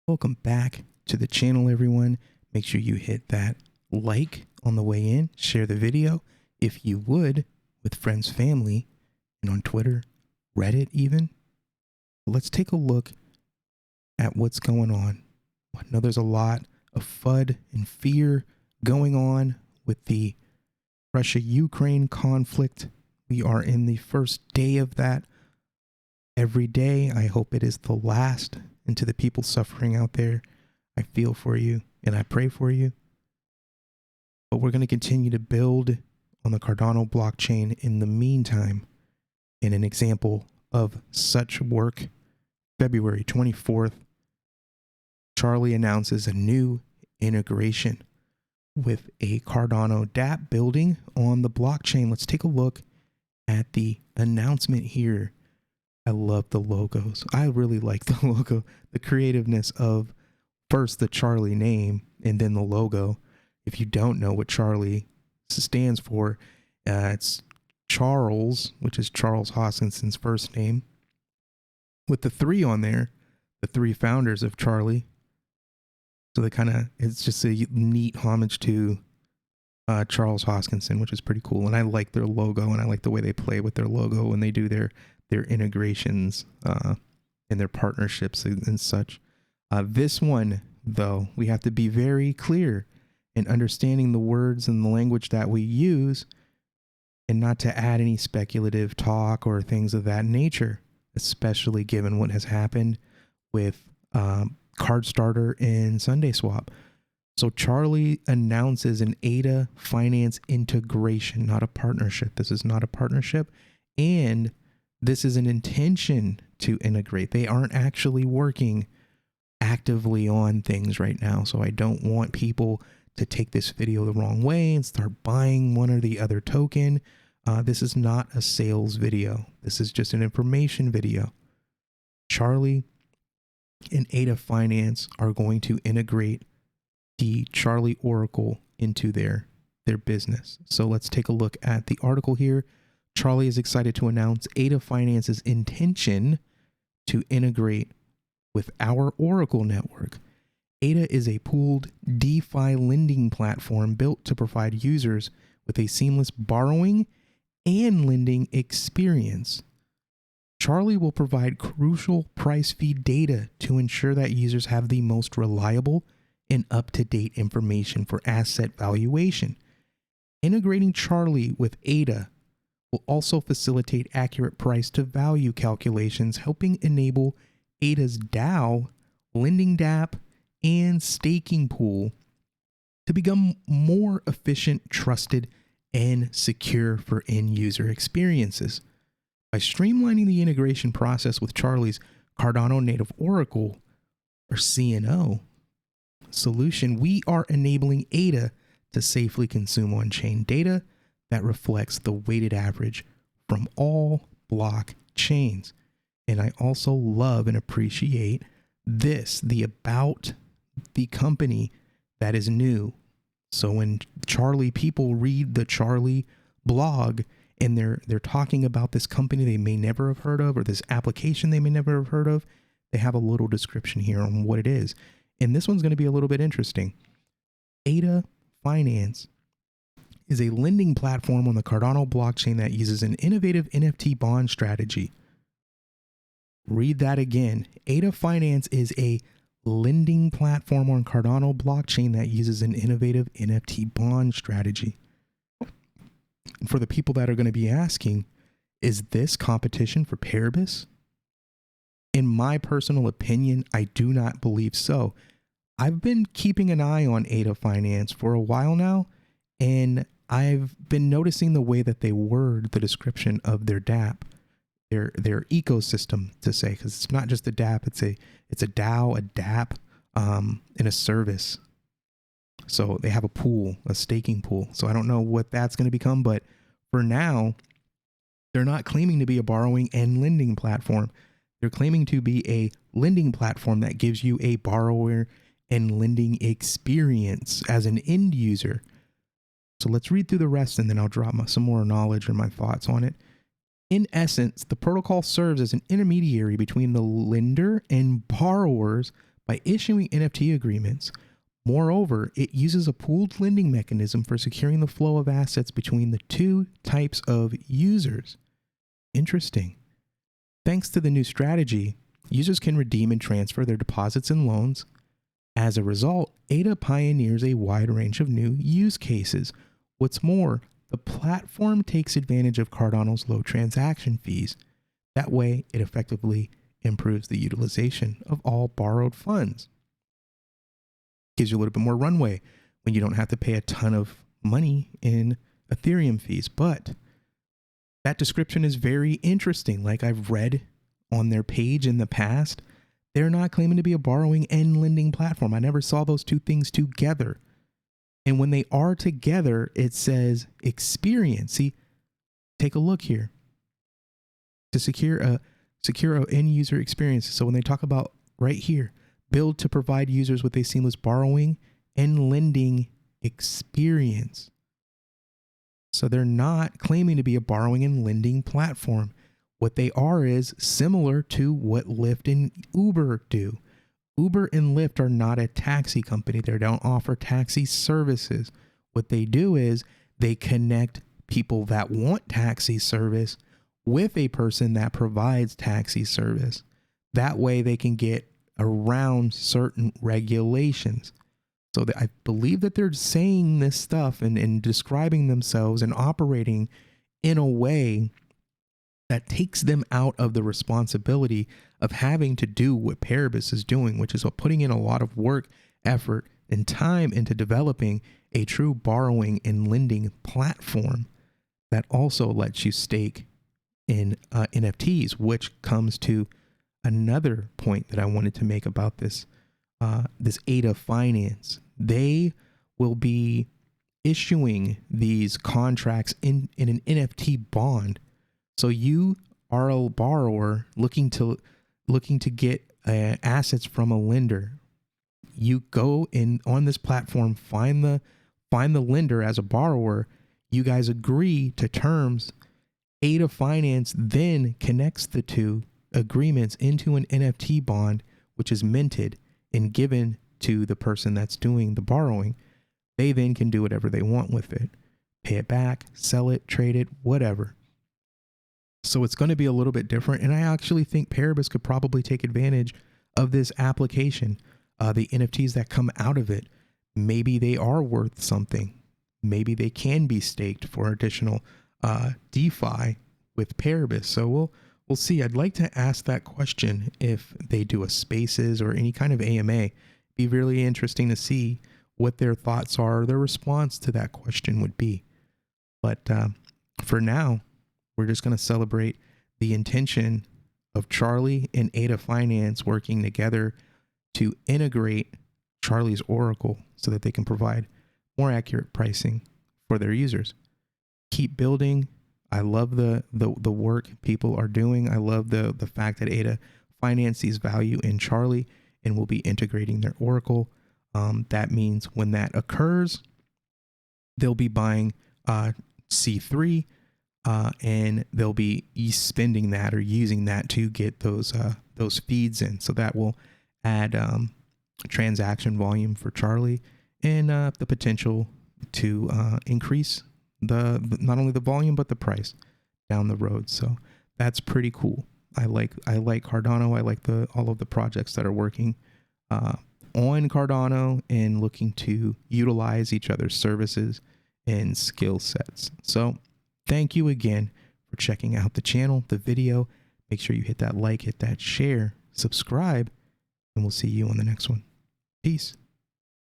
Welcome back to the channel, everyone. Make sure you hit that like on the way in, share the video if you would with friends, family, and on Twitter, Reddit even. Let's take a look at what's going on. I know there's a lot of FUD and fear going on with the Russia-Ukraine conflict. We are in the first day of that. Every day, I hope it is the last. And to the people suffering out there, I feel for you and I pray for you. But we're going to continue to build on the Cardano blockchain in the meantime. In an example of such work, February 24th, Charli announces a new integration with a Cardano dApp building on the blockchain. Let's take a look at the announcement here. I love the logos. I really like the logo, the creativeness of first the Charli name and then the logo. If you don't know what Charli stands for, it's Charles, which is Charles Hoskinson's first name, with the 3 on there, the 3 founders of Charli. So it's just a neat homage to Charles Hoskinson, which is pretty cool. And I like their logo and I like the way they play with their logo when they do their integrations and their partnerships and such. This one, though, we have to be very clear in understanding the words and the language that we use and not to add any speculative talk or things of that nature, especially given what has happened with CardStarter and SundaeSwap. So Charli announces an AADA Finance integration, not a partnership. This is not a partnership. And this is an intention to integrate. They aren't actually working actively on things right now. So I don't want people to take this video the wrong way and start buying one or the other token. This is not a sales video. This is just an information video. Charli and AADA Finance are going to integrate the Charli Oracle into their business. So let's take a look at the article here. Charli is excited to announce AADA Finance's intention to integrate with our Oracle network. AADA is a pooled DeFi lending platform built to provide users with a seamless borrowing and lending experience. Charli will provide crucial price feed data to ensure that users have the most reliable and up-to-date information for asset valuation. Integrating Charli with AADA will also facilitate accurate price to value calculations, helping enable AADA's DAO, lending dApp, and staking pool to become more efficient, trusted, and secure for end user experiences. By streamlining the integration process with Charli's Cardano native Oracle, or CNO, solution, we are enabling AADA to safely consume on-chain data that reflects the weighted average from all blockchains. And I also love and appreciate this, the about the company that is new. So when Charli people read the Charli blog and they're talking about this company they may never have heard of or this application they may never have heard of, they have a little description here on what it is. And this one's going to be a little bit interesting. AADA Finance is a lending platform on the Cardano blockchain that uses an innovative NFT bond strategy. Read that again. AADA Finance is a lending platform on Cardano blockchain that uses an innovative NFT bond strategy. And for the people that are going to be asking, is this competition for Paribus? In my personal opinion, I do not believe so. I've been keeping an eye on AADA Finance for a while now, and I've been noticing the way that they word the description of their dApp, their ecosystem, to say, because it's not just a dApp, it's a DAO, a dApp, and a service. So they have a pool, a staking pool. So I don't know what that's going to become, but for now, they're not claiming to be a borrowing and lending platform. They're claiming to be a lending platform that gives you a borrower and lending experience as an end user. So let's read through the rest and then I'll drop some more knowledge or my thoughts on it. In essence, the protocol serves as an intermediary between the lender and borrowers by issuing NFT agreements. Moreover, it uses a pooled lending mechanism for securing the flow of assets between the two types of users. Interesting. Thanks to the new strategy, users can redeem and transfer their deposits and loans. As a result, AADA pioneers a wide range of new use cases. What's more, the platform takes advantage of Cardano's low transaction fees. That way, it effectively improves the utilization of all borrowed funds. Gives you a little bit more runway when you don't have to pay a ton of money in Ethereum fees. But that description is very interesting. Like I've read on their page in the past, they're not claiming to be a borrowing and lending platform. I never saw those two things together. And when they are together, it says experience. See, take a look here. To secure a end user experience. So when they talk about right here, build to provide users with a seamless borrowing and lending experience. So they're not claiming to be a borrowing and lending platform. What they are is similar to what Lyft and Uber do. Uber and Lyft are not a taxi company. They don't offer taxi services. What they do is they connect people that want taxi service with a person that provides taxi service. That way they can get around certain regulations. So I believe that they're saying this stuff and describing themselves and operating in a way that takes them out of the responsibility of having to do what Paribus is doing, which is putting in a lot of work, effort, and time into developing a true borrowing and lending platform that also lets you stake in NFTs, which comes to another point that I wanted to make about this AADA Finance. They will be issuing these contracts in an NFT bond. So you are a borrower looking to get assets from a lender. You go in on this platform, find the lender as a borrower. You guys agree to terms. AADA Finance then connects the two agreements into an NFT bond, which is minted and given to the person that's doing the borrowing. They then can do whatever they want with it. Pay it back, sell it, trade it, whatever. So it's going to be a little bit different. And I actually think Paribus could probably take advantage of this application. The NFTs that come out of it, maybe they are worth something. Maybe they can be staked for additional DeFi with Paribus. So we'll see. I'd like to ask that question if they do a Spaces or any kind of AMA. Be really interesting to see what their thoughts are, their response to that question would be. But for now, we're just going to celebrate the intention of Charli and AADA Finance working together to integrate Charli's Oracle so that they can provide more accurate pricing for their users. Keep building. I love the work people are doing. I love the fact that AADA Finance sees value in Charli and will be integrating their Oracle. That means when that occurs, they'll be buying C3 and they'll be spending that or using that to get those feeds in. So that will add transaction volume for Charli and the potential to increase not only the volume but the price down the road. So that's pretty cool. I like Cardano. I like all of the projects that are working on Cardano and looking to utilize each other's services and skill sets. So thank you again for checking out the channel, the video. Make sure you hit that like, hit that share, subscribe, and we'll see you on the next one. Peace.